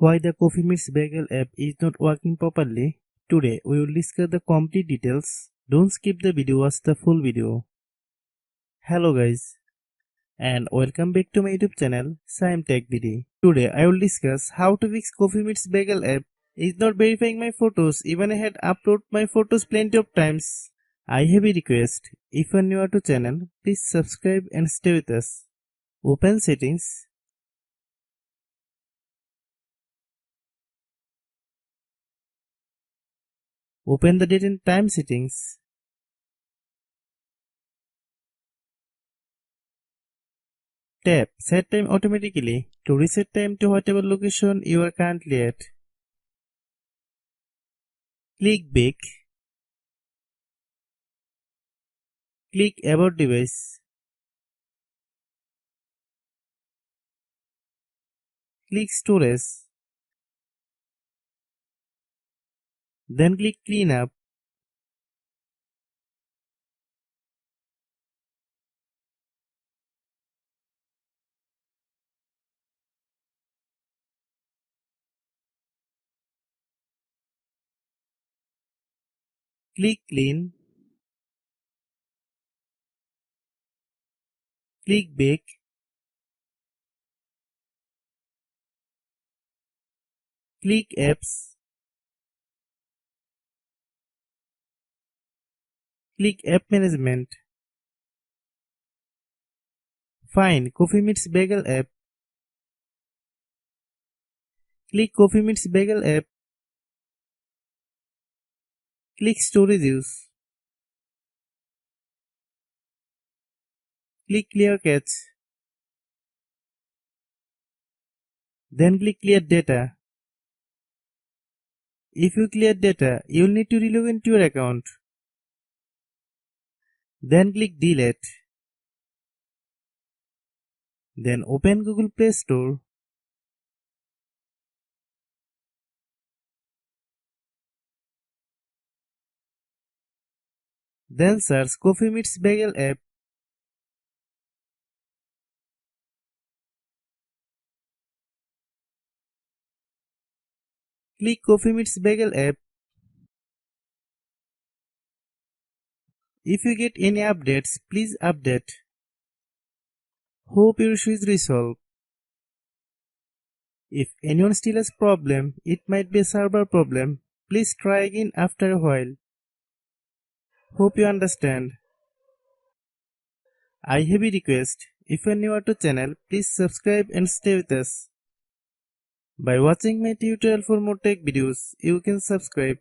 Why the Coffee Meets Bagel app is not working properly? Today we will discuss the complete details. Don't skip the video, watch the full video. Hello guys and welcome back to my YouTube channel Shaem Tech video. Today I will discuss how to fix Coffee Meets Bagel app is not verifying my photos even I had uploaded my photos plenty of times. I have a request. If you are new to channel, please subscribe and stay with us. Open settings. Open the date and time settings. Tap Set Time automatically to reset time to whatever location you are currently at. Click Back. Click About Device. Click Storage. Then click Clean Up. Click Clean. Click Back. Click Apps. Click App Management. Find Coffee Meets Bagel app. Click Coffee Meets Bagel app. Click Storage Use. Click Clear Cache. Then click Clear Data. If you clear data, you will need to relog into your account. Then click Delete. Then open Google Play Store. Then search Coffee Meets Bagel app. Click Coffee Meets Bagel app. If you get any updates, please update. Hope your issue is resolved. If anyone still has problem, it might be a server problem. Please try again after a while. Hope you understand. I have a request. If you are new to channel, please subscribe and stay with us. By watching my tutorial for more tech videos, you can subscribe.